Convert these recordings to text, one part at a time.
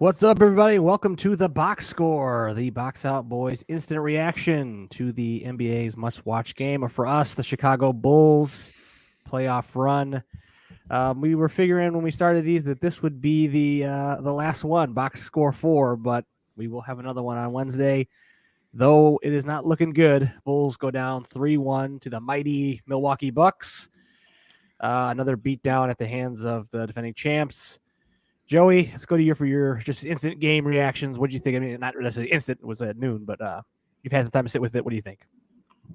What's up, everybody? Welcome to the Box Score, the Box Out Boys instant reaction to the NBA's much-watched game, or for us, the Chicago Bulls playoff run. We were figuring when we started these that this would be the last one, Box Score 4, but we will have another one on Wednesday. Though it is not looking good, Bulls go down 3-1 to the mighty Milwaukee Bucks. Another beatdown at the hands of the defending champs. Joey, let's go to you for your just instant game reactions. What do you think? I mean, not necessarily instant, it was at noon, but you've had some time to sit with it. What do you think?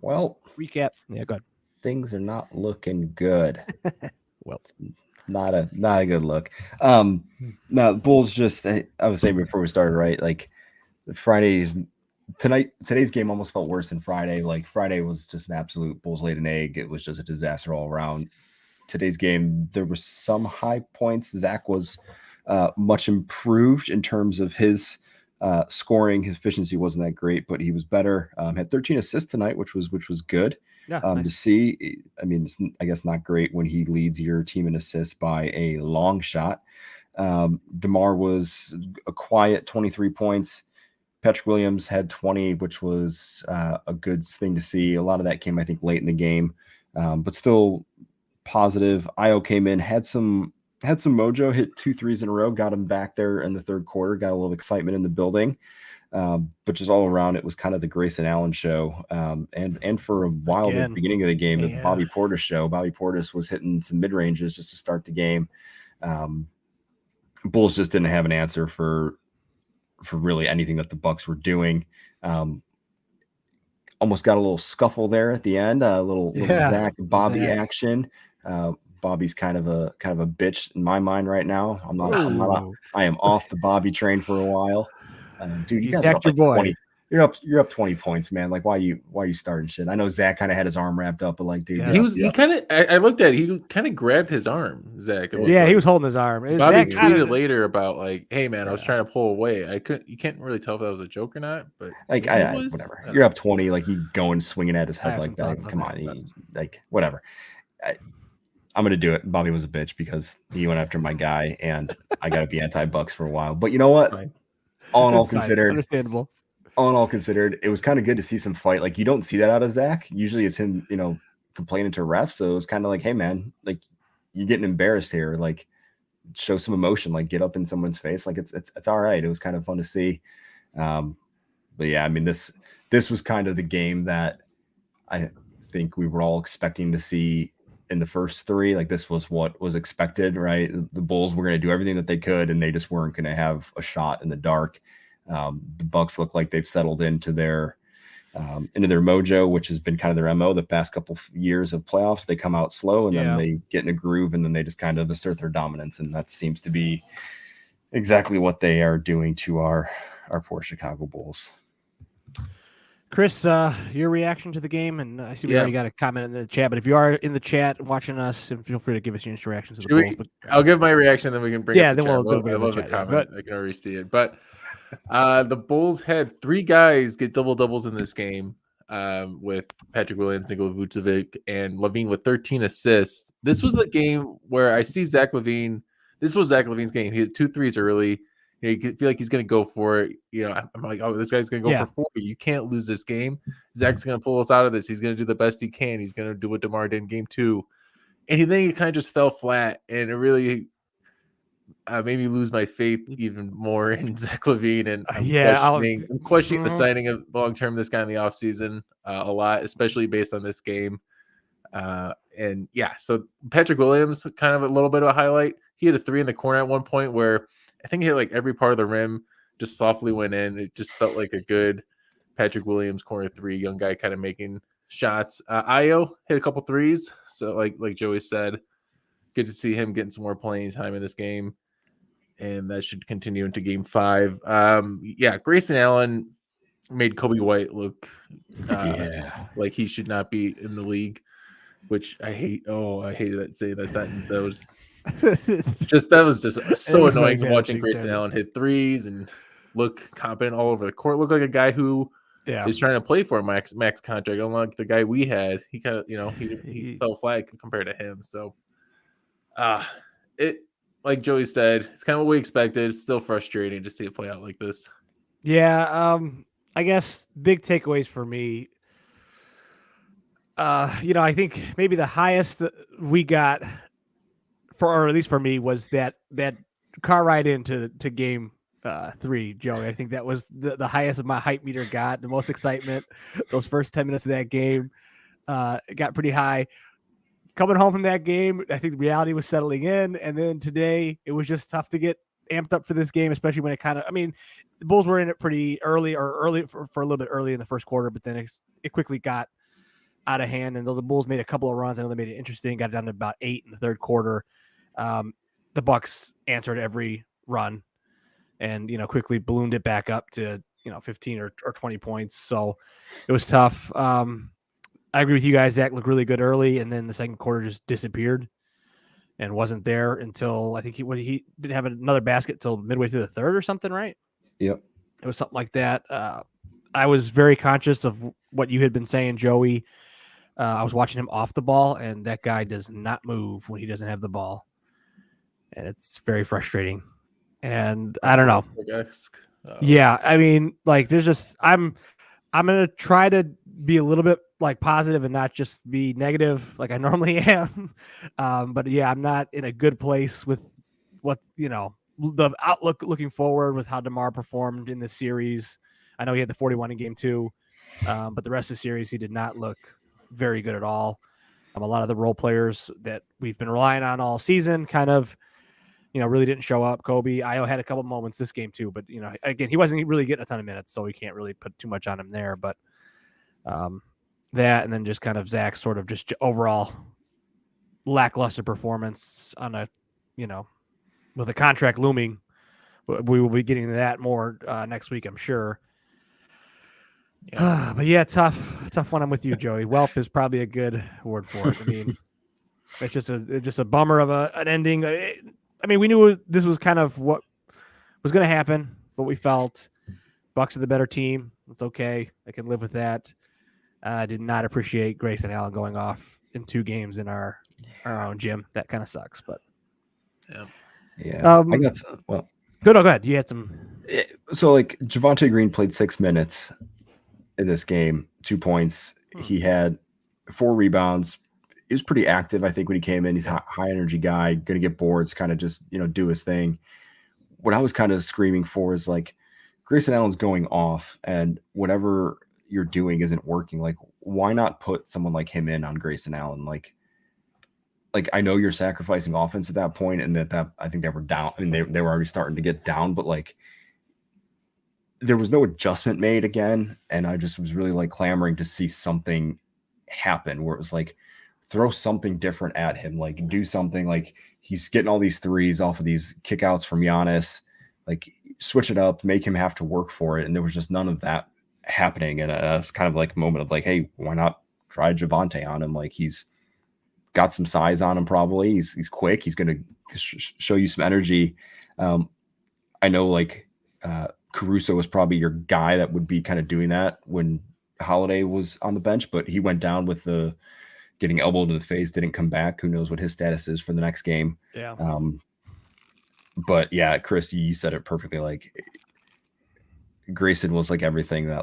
Well, Recap. Yeah, go ahead. things are not looking good. Well, not a good look. No, Bulls just I was saying before we started, right? Like today's game almost felt worse than Friday. Like Friday was just an absolute Bulls laid an egg. It was just a disaster all around. Today's game, there were some high points. Zach was much improved in terms of his scoring. His efficiency wasn't that great, but he was better. Had 13 assists tonight, which was good. yeah, nice. To see. I mean, it's, I guess not great when he leads your team in assists by a long shot. DeMar was a quiet 23 points. Patrick Williams had 20, which was a good thing to see. A lot of that came, I think, late in the game, but still positive. Io came in, had some mojo, hit 2 threes in a row, got him back there in the third quarter, got a little excitement in the building. But just all around, it was kind of the Grayson Allen show. And for a while, at the beginning of the game, the Bobby Portis show. Bobby Portis was hitting some mid ranges just to start the game. Bulls just didn't have an answer for really anything that the Bucks were doing. Almost got a little scuffle there at the end, a little Zach Bobby action. Bobby's kind of a bitch in my mind right now. I am off the Bobby train for a while. Dude, you guys are up like 20. You're up 20 points, man. Like, why are you starting shit? I know Zach kind of had his arm wrapped up, but like, dude, he kind of. I looked at it, he kind of grabbed his arm, Zach. Yeah, he was holding his arm. Bobby tweeted later about like, "Hey man, I was trying to pull away. You can't really tell if that was a joke or not, but like, whatever. You're up 20, like you going swinging at his head like that. Come on, like whatever. I'm gonna do it. Bobby was a bitch because he went after my guy, and I gotta be anti-Bucks for a while. But you know what? All in all considered, understandable. All in all considered, it was kind of good to see some fight. Like, you don't see that out of Zach. Usually it's him, complaining to refs. So it was kind of like, hey man, like, you're getting embarrassed here. Like, show some emotion. Like, get up in someone's face. Like, it's all right. It was kind of fun to see. But yeah, I mean, this was kind of the game that I think we were all expecting to see in the first 3. Like, this was what was expected, right? The Bulls were going to do everything that they could, and they just weren't going to have a shot in the dark. The Bucks look like they've settled into their mojo, which has been kind of their MO the past couple of years of playoffs. They come out slow, and then they get in a groove, and then they just kind of assert their dominance, and that seems to be exactly what they are doing to our poor Chicago Bulls. Chris, your reaction to the game, and I see we already got a comment in the chat, but if you are in the chat watching us, feel free to give us your reactions to the Bulls. I'll give my reaction, then we can bring up the then chat. we'll I love the comment. I can already see it. But the Bulls had 3 guys get double-doubles in this game, with Patrick Williams, Nikola Vucevic, and Levine with 13 assists. This was the game where I see Zach Levine. This was Zach Levine's game. He had 2 threes early. You feel like he's going to go for it. I'm like, oh, this guy's going to go for 40. You can't lose this game. Zach's going to pull us out of this. He's going to do the best he can. He's going to do what DeMar did in game 2. And then he kind of just fell flat. And it really made me lose my faith even more in Zach Levine. And I'm questioning the signing of long-term this guy in the offseason a lot, especially based on this game. So Patrick Williams, kind of a little bit of a highlight. He had a 3 in the corner at one point where I think he hit like every part of the rim, just softly went in. It just felt like a good Patrick Williams corner 3, young guy kind of making shots. Io hit a couple threes. So like Joey said, good to see him getting some more playing time in this game. And that should continue into game 5. Grayson Allen made Kobe White look like he should not be in the league, which I hate. Oh, I hated saying that sentence. That was just so annoying watching Grayson Allen hit threes and look competent all over the court. Look like a guy who is trying to play for a max contract. Unlike the guy we had, he kind of he fell flat compared to him. So like Joey said, it's kind of what we expected. It's still frustrating to see it play out like this. Yeah, I guess big takeaways for me. I think maybe the highest that we got or at least for me, was that car ride into game 3, Joey. I think that was the highest my hype meter got, the most excitement. Those first 10 minutes of that game got pretty high. Coming home from that game, I think reality was settling in, and then today it was just tough to get amped up for this game, especially when the Bulls were in it pretty early for a little bit early in the first quarter, but then it quickly got out of hand, and though the Bulls made a couple of runs, I know they made it interesting, got it down to about 8 in the third quarter. The Bucks answered every run and, quickly ballooned it back up to, 15 or 20 points. So it was tough. I agree with you guys. Zach looked really good early, and then the second quarter just disappeared and wasn't there until I think he didn't have another basket till midway through the third or something, right? Yep. It was something like that. I was very conscious of what you had been saying, Joey. I was watching him off the ball, and that guy does not move when he doesn't have the ball. And it's very frustrating. And I don't know. Yeah, there's just I'm gonna try to be a little bit positive and not just be negative like I normally am. But yeah, I'm not in a good place with what the outlook looking forward with how DeMar performed in the series. I know he had the 41 in game 2, but the rest of the series he did not look very good at all. A lot of the role players that we've been relying on all season kind of really didn't show up. Kobe, Ayo had a couple moments this game too, but again, he wasn't really getting a ton of minutes, so we can't really put too much on him there. But that, and then just kind of Zach's sort of just overall lackluster performance on a, with a contract looming. We will be getting to that more next week, I'm sure. Yeah. But yeah, tough one. I'm with you, Joey. Whelp is probably a good word for it. I mean, it's just a bummer of an ending. We knew this was kind of what was going to happen, what we felt. Bucks are the better team. It's okay. I can live with that. I did not appreciate Grayson Allen going off in 2 games in our own gym. That kind of sucks, but yeah. I got some, well. Go ahead. You had some. So Javonte Green played 6 minutes in this game, 2 points. He had 4 rebounds. He was pretty active, I think, when he came in. He's a high energy guy, going to get boards, kind of just, do his thing. What I was kind of screaming for is Grayson Allen's going off, and whatever you're doing isn't working. Why not put someone like him in on Grayson Allen? I know you're sacrificing offense at that point, and that I think they were down. I mean, they were already starting to get down, but there was no adjustment made again. And I just was really clamoring to see something happen where it was throw something different at him, do something. He's getting all these threes off of these kickouts from Giannis, switch it up, make him have to work for it. And there was just none of that happening. And it's kind of a moment of hey, why not try Javonte on him? He's got some size on him. Probably he's quick. He's going to show you some energy. I know Caruso was probably your guy that would be kind of doing that when Holiday was on the bench, but he went down with the getting elbowed in the face, didn't come back. Who knows what his status is for the next game. Yeah. But yeah, Chris, you said it perfectly. Grayson was everything that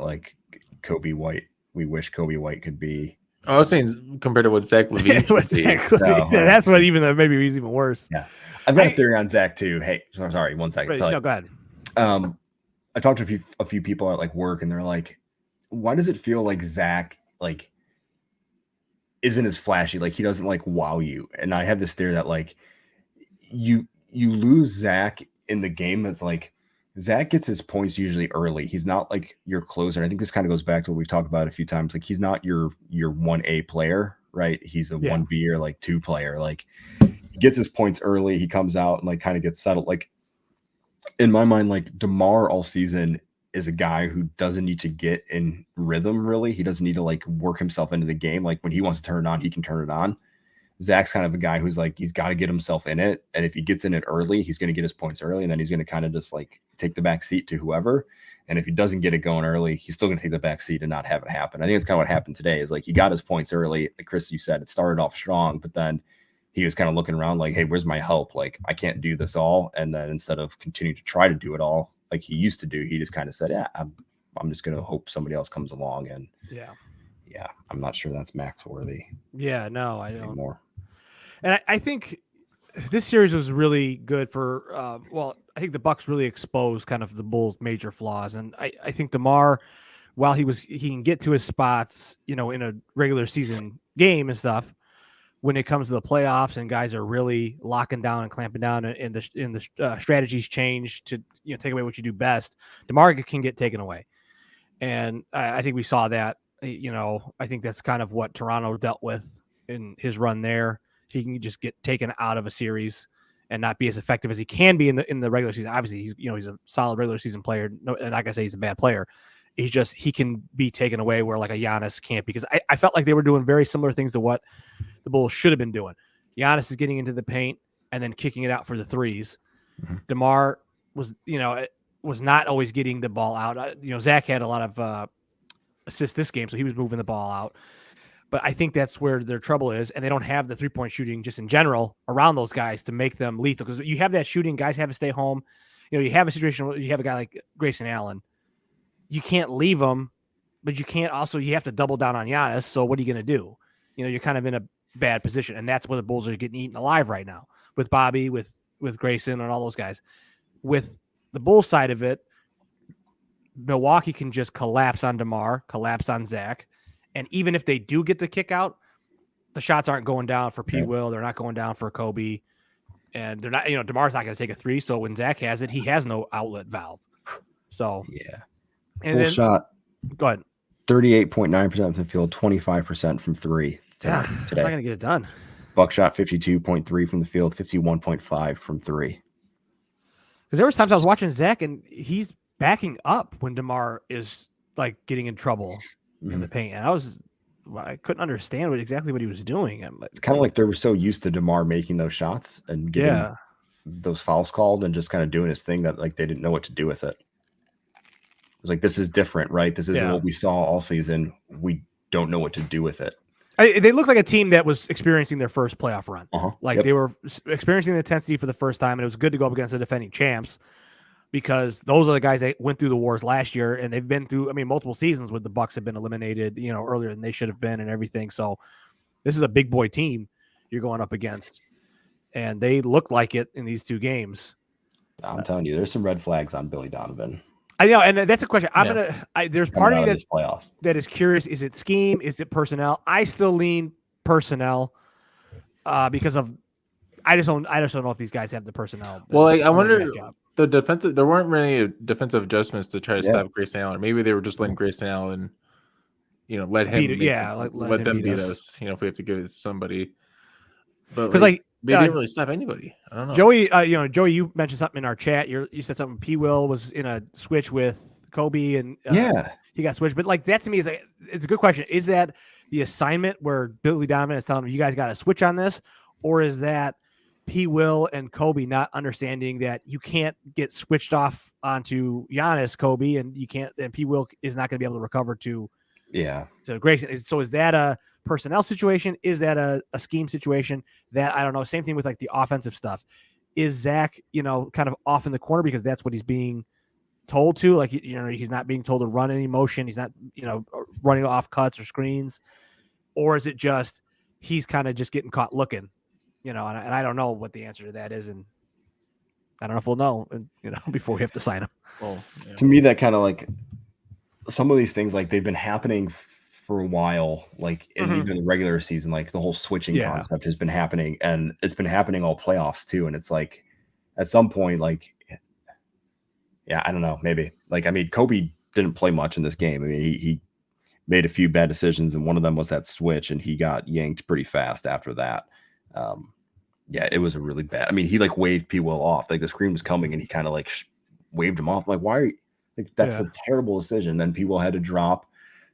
Kobe White, we wish Kobe White could be. I was saying compared to what Zach LaVine that's what maybe it was even worse. Yeah. I've got a theory on Zach too. Hey, sorry, 1 second. No, go ahead. I talked to a few people at work, and they're why does it feel like Zach isn't as flashy? He doesn't wow you. And I have this theory that you lose Zach in the game as Zach gets his points usually early. He's not your closer. And I think this kind of goes back to what we've talked about a few times. He's not your 1A player, right? He's a 1B or 2 player. He gets his points early. He comes out and kind of gets settled. In my mind, DeMar all season is a guy who doesn't need to get in rhythm, really. He doesn't need to work himself into the game. When he wants to turn it on, he can turn it on. Zach's kind of a guy who's he's got to get himself in it. And if he gets in it early, he's going to get his points early. And then he's going to kind of just take the back seat to whoever. And if he doesn't get it going early, he's still going to take the back seat and not have it happen. I think it's kind of what happened today is he got his points early. Chris, you said it started off strong, but then he was kind of looking around like, hey, where's my help? Like, I can't do this all. And then instead of continuing to try to do it all like he used to do, he just kind of said, yeah, I'm just going to hope somebody else comes along. And yeah, I'm not sure that's max worthy. Yeah, no, I don't. Anymore. And I think this series was really good for, I think the Bucks really exposed kind of the Bulls' major flaws. And I think DeMar, while he can get to his spots, in a regular season game and stuff, when it comes to the playoffs and guys are really locking down and clamping down and the strategies change to take away what you do best, DeMar can get taken away. And I think we saw that. I think that's kind of what Toronto dealt with in his run there. He can just get taken out of a series and not be as effective as he can be in the regular season. Obviously, he's a solid regular season player. No, and like I say, he's a bad player. He can be taken away where like a Giannis can't, because I felt like they were doing very similar things to what the Bulls should have been doing. Giannis is getting into the paint and then kicking it out for the threes. Mm-hmm. DeMar was not always getting the ball out. Zach had a lot of assists this game, so he was moving the ball out. But I think that's where their trouble is, and they don't have the three-point shooting just in general around those guys to make them lethal. Because you have that shooting, guys have to stay home. You have a situation where you have a guy like Grayson Allen. You can't leave him, but you can't also, you have to double down on Giannis. So what are you going to do? You're kind of in a bad position, and that's where the Bulls are getting eaten alive right now with Bobby, with Grayson, and all those guys. With the Bulls side of it, Milwaukee can just collapse on DeMar, collapse on Zach. And even if they do get the kick out, the shots aren't going down for P. Will. They're not going down for Kobe. And they're not, DeMar's not going to take a three. So when Zach has it, he has no outlet valve. So, yeah. And full shot. Go ahead. 38.9% from the field, 25% from three. Today. It's not going to get it done. Buck shot 52.3 from the field, 51.5 from three. Because there was times I was watching Zach and he's backing up when DeMar is like getting in trouble in the paint. And I couldn't understand exactly what he was doing. It's kind of like they were so used to DeMar making those shots and getting those fouls called and just kind of doing his thing that like they didn't know what to do with it. It was like, this is different, right? This isn't what we saw all season. We don't know what to do with it. They look like a team that was experiencing their first playoff run. They were experiencing the intensity for the first time, and it was good to go up against the defending champs because those are the guys that went through the wars last year, and they've been through, multiple seasons where the Bucks have been eliminated, earlier than they should have been and everything. So this is a big boy team you're going up against, and they look like it in these two games. I'm telling you, there's some red flags on Billy Donovan. I know, and that's a question. There's part of me that is curious. Is it scheme? Is it personnel? I still lean personnel because of I just don't know if these guys have the personnel. Well, I wonder the defensive. There weren't many defensive adjustments to try to stop Grayson Allen. Maybe they were just letting Grayson Allen, let him let them beat us. If we have to give it to somebody, but because they didn't really stop anybody. I don't know. Joey, Joey, you mentioned something in our chat. You said something. P. Will was in a switch with Kobe, and he got switched. But like that to me is it's a good question. Is that the assignment where Billy Donovan is telling them you guys got to switch on this, or is that P. Will and Kobe not understanding that you can't get switched off onto Giannis, Kobe, and you can't, and P. Will is not going to be able to recover to Grayson. So is that a personnel situation? Is that a scheme situation? That I don't know. Same thing with like the offensive stuff. Is Zach, kind of off in the corner because that's what he's being told to? Like, he's not being told to run any motion. He's not, running off cuts or screens. Or is it just he's kind of just getting caught looking? And I don't know what the answer to that is, and I don't know if we'll know, before we have to sign him. Well, to me, that kind of like some of these things, like they've been happening for a while, like in even the regular season, like the whole switching concept has been happening, and it's been happening all playoffs too. And it's like at some point, like, I don't know, maybe like, Kobe didn't play much in this game. He made a few bad decisions, and one of them was that switch, and he got yanked pretty fast after that. It was a really bad. He like waved P. Will off, like the screen was coming, and he kind of like waved him off. I'm like, why are you? Like, that's a terrible decision. Then P. Will had to drop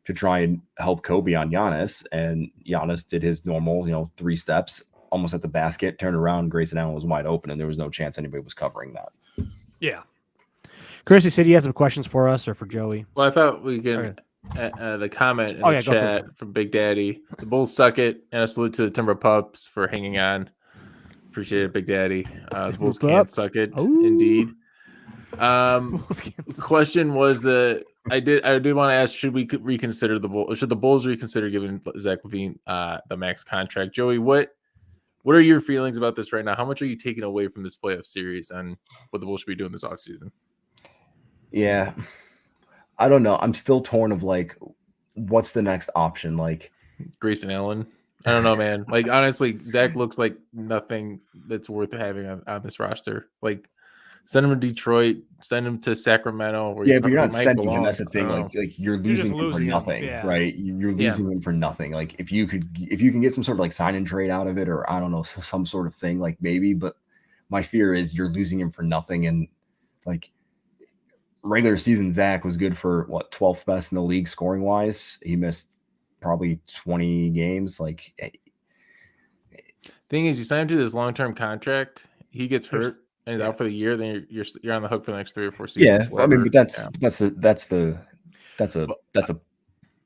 to try and help Kobe on Giannis, and Giannis did his normal, 3 steps almost at the basket, turned around, Grayson Allen was wide open, and there was no chance anybody was covering that. Yeah. Chris, you said he has some questions for us or for Joey. Well, I thought we could the comment in the chat from Big Daddy. The Bulls suck it, and a salute to the Timber Pups for hanging on. Appreciate it, Big Daddy. The Bulls What's can't up? suck it, Ooh. indeed. Bulls can't suck. Question was I did want to ask, should we reconsider should the Bulls reconsider giving Zach LaVine the max contract? Joey, what are your feelings about this right now? How much are you taking away from this playoff series and what the Bulls should be doing this offseason? Yeah, I don't know. I'm still torn of like, what's the next option? Like Grayson Allen. I don't know, man. Like, honestly, Zach looks like nothing that's worth having on this roster. Like, send him to Detroit, send him to Sacramento. Where yeah, but you're not might sending him. belong. That's the thing. I Like don't know. you're losing him for losing him, nothing, yeah. right? You're losing him for nothing. Like if you can get some sort of like sign and trade out of it, or I don't know, some sort of thing, like maybe. But my fear is you're losing him for nothing. And like regular season, Zach was good for what 12th best in the league scoring wise. He missed probably 20 games. Like, thing is, you sign him to this long-term contract. He gets hurt and is out for the year. Then you're on the hook for the next 3 or 4 seasons. Yeah, I mean, but that's a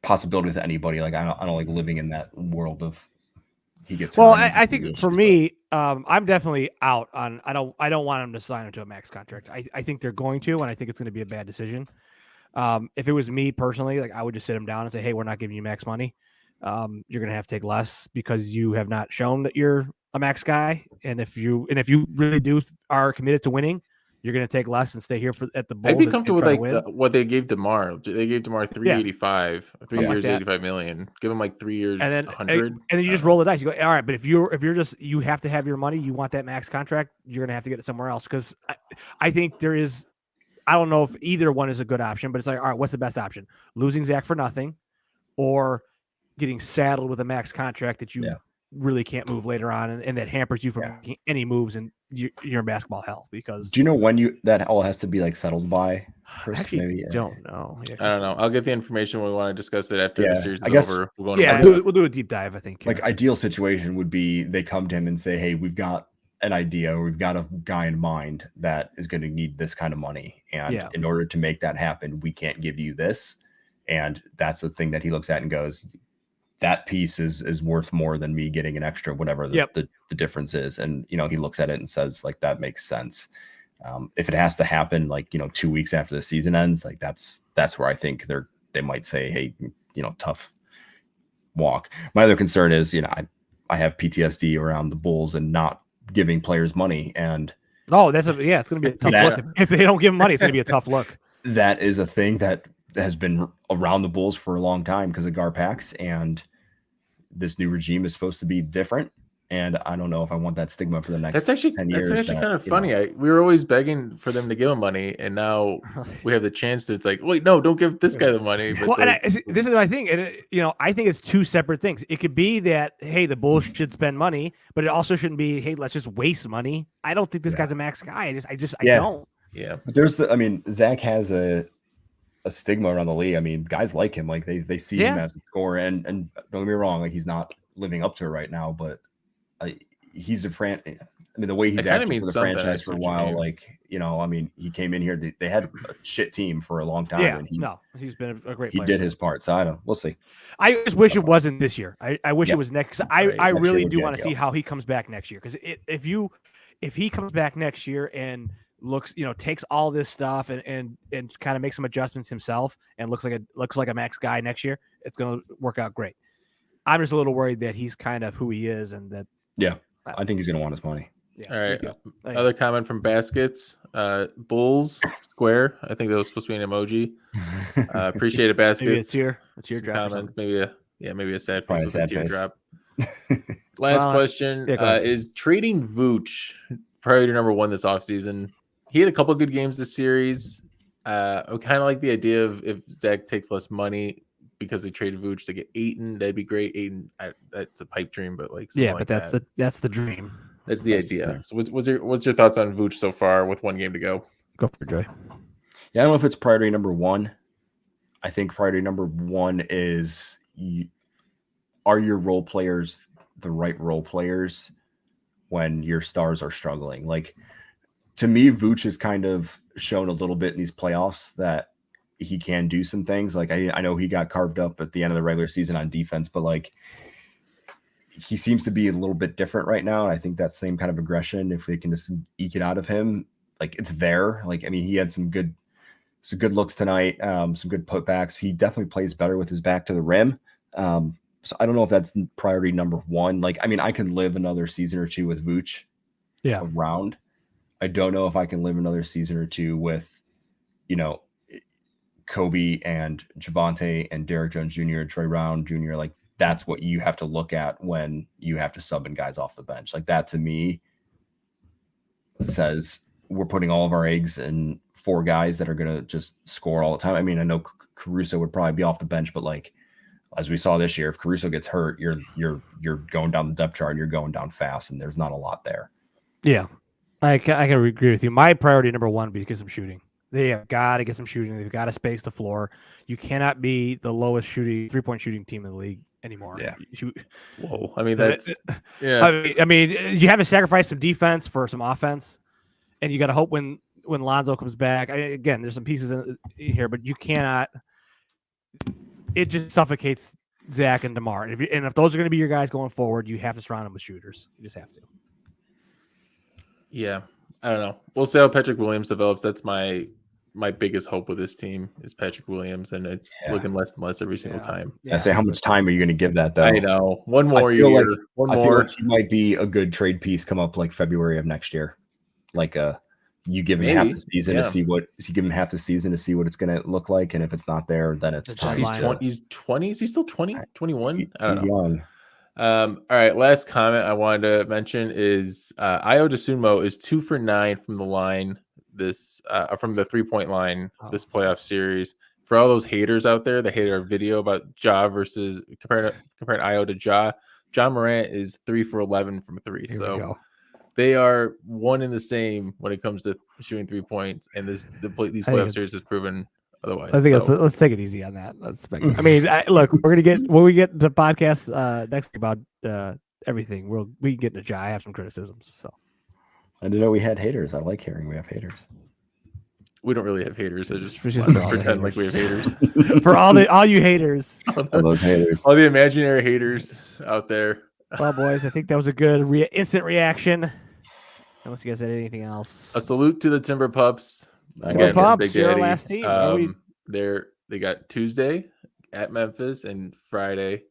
possibility with anybody. Like I don't like living in that world of he gets. Well, I think for me, I'm definitely out on. I don't want him to sign him to a max contract. I think they're going to, and I think it's going to be a bad decision. If it was me personally, like I would just sit him down and say, "Hey, we're not giving you max money. You're going to have to take less because you have not shown that you're a max guy. And if you really are committed to winning, you're going to take less and stay here at the Bulls." I'd be comfortable with what they gave DeMar. They gave DeMar 385, 3 years, like 85 million. Give him like 3 years, and then 100. And then you just roll the dice. You go, all right, but if you're just you have to have your money, you want that max contract, you're going to have to get it somewhere else because I think there is. I don't know if either one is a good option, but it's like, all right, what's the best option? Losing Zach for nothing, or getting saddled with a max contract that you really can't move later on, and that hampers you from making any moves, and you're in basketball hell. Because do you know when that all has to be like settled by? Chris? Actually, maybe don't know. Yeah, I don't know. I'll get the information when we want to discuss it after the series is over. We'll do a deep dive. I think like ideal situation would be they come to him and say, "Hey, we've got an idea, or we've got a guy in mind that is going to need this kind of money, and in order to make that happen, we can't give you this." And that's the thing that he looks at and goes, that piece is worth more than me getting an extra, whatever the difference is. And, he looks at it and says, like, that makes sense. If it has to happen, like, 2 weeks after the season ends, like that's where I think they might say, hey, tough walk. My other concern is, I have PTSD around the Bulls and not giving players money. And it's going to be a tough look. If they don't give them money, it's going to be a tough look. That is a thing that has been around the Bulls for a long time because of Garpax, and this new regime is supposed to be different. And I don't know if I want that stigma for the next 10 years. That's actually kind of funny. We were always begging for them to give him money, and now we have the chance to. It's like, wait, no, don't give this guy the money. But this is my thing. And I think it's two separate things. It could be that, hey, the Bulls should spend money, but it also shouldn't be, hey, let's just waste money. I don't think this guy's a max guy. I don't. Yeah. But Zach has a stigma around the league. I mean, guys like him, like they see him as a scorer, and don't get me wrong, like he's not living up to it right now, but he's the way he's acting for the franchise for a while, like, he came in here, they had a shit team for a long time. Yeah, and he's been a great player. He did his part, so we'll see. I just wish it wasn't this year. I wish it was next. I really do want to see how he comes back next year, because if he comes back next year and looks, takes all this stuff and kind of makes some adjustments himself and looks like a max guy next year, it's going to work out great. I'm just a little worried that he's kind of who he is, and that. Yeah, I think he's going to want his money. Yeah, all right. Other comment from Baskets. Bulls square. I think that was supposed to be an emoji. Appreciate it, Baskets. Maybe a tear. A teardrop. Comments. Maybe a sad face with a teardrop. Last question is trading Vooch priority number one this offseason. He had a couple of good games this series. I kind of like the idea of if Zach takes less money because they traded Vooch to get Ayton. That'd be great. Ayton, that's a pipe dream, but that's the dream. That's the idea. So what's your thoughts on Vooch so far with one game to go? Go for it, Joy. Yeah, I don't know if it's priority number one. I think priority number one is, are your role players the right role players when your stars are struggling? Like, to me, Vooch has kind of shown a little bit in these playoffs that he can do some things. Like, I know he got carved up at the end of the regular season on defense, but like, he seems to be a little bit different right now. And I think that same kind of aggression, if we can just eke it out of him, like it's there. Like, I mean, he had some good looks tonight, some good putbacks. He definitely plays better with his back to the rim. So I don't know if that's priority number one. Like, I mean, I can live another season or two with Vooch around. I don't know if I can live another season or two with, Kobe and Javante and Derrick Jones Jr., Troy Brown Jr. Like, that's what you have to look at when you have to sub in guys off the bench. Like, that to me says we're putting all of our eggs in 4 guys that are going to just score all the time. I mean, I know Caruso would probably be off the bench, but like, as we saw this year, if Caruso gets hurt, you're going down the depth chart and you're going down fast, and there's not a lot there. Yeah, I can agree with you. My priority number one would be to get some shooting. They have got to get some shooting. They've got to space the floor. You cannot be the lowest shooting 3-point shooting team in the league anymore. Yeah. Whoa. I mean, that's I mean, you have to sacrifice some defense for some offense, and you got to hope when Lonzo comes back. Again, there's some pieces in here, but you cannot. It just suffocates Zach and DeMar. And if those are going to be your guys going forward, you have to surround them with shooters. You just have to. Yeah, I don't know. We'll see how Patrick Williams develops. That's my biggest hope with this team is Patrick Williams, and it's looking less and less every single time. Yeah. I say, how much time are you going to give that, though? I know. One more year. Like, one I more. feel like he might be a good trade piece come up like February of next year. Like, you give him half the season to see what – you give him half the season to see what it's going to look like, and if it's not there, then it's time. He's 20. Is he still 20? 21? I don't know. He's young. All right, last comment I wanted to mention is Ayo Dosunmu is 2 for 9 from the line this from the 3-point line this playoff series. For all those haters out there that hated our video about Ja versus comparing Ayo to Ja, John Morant is 3 for 11 from 3. So they are one and the same when it comes to shooting 3 points, and these playoff series has proven otherwise. I think let's take it easy on that. I mean, look, we're gonna get when we get to podcasts next week about everything. We can get into Ja. I have some criticisms. So I didn't know we had haters. I like hearing we have haters. We don't really have haters. I just pretend like we have haters. For all you haters, all those haters, all the imaginary haters out there. Well, boys, I think that was a good instant reaction. Unless you guys had anything else. A salute to the Timber Pups. Timber Pups, your last team. They got Tuesday at Memphis and Friday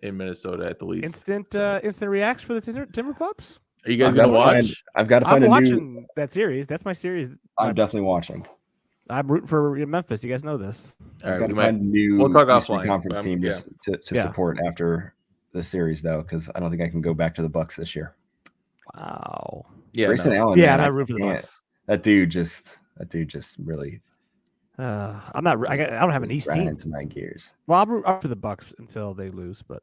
in Minnesota at the least. Instant reacts for the Timber Pups. Are you guys gonna watch? I've got to find I'm watching that series. That's my series. I'm definitely watching. I'm rooting for Memphis. You guys know this. All right, we'll talk offline. Conference team to support after the series though, because I don't think I can go back to the Bucks this year. Wow. Yeah, Grayson Allen. Yeah, I'm rooting for the Bucks. That dude just really. I'm not. I don't have an East team. Into my gears. Well, I'll root up for the Bucks until they lose, but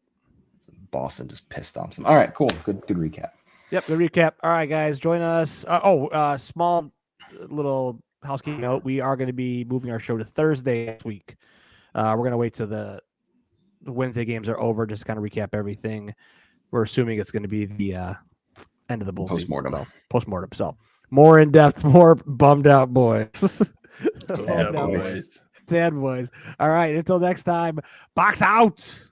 Boston just pissed off some. All right, cool. Good recap. Yep, good recap. All right, guys, join us. Small little housekeeping note. We are going to be moving our show to Thursday next week. We're going to wait till the Wednesday games are over, just kind of recap everything. We're assuming it's going to be the end of the Bulls season. So, postmortem. So more in depth, more bummed out boys. Sad boys. Sad boys. All right, until next time, box out.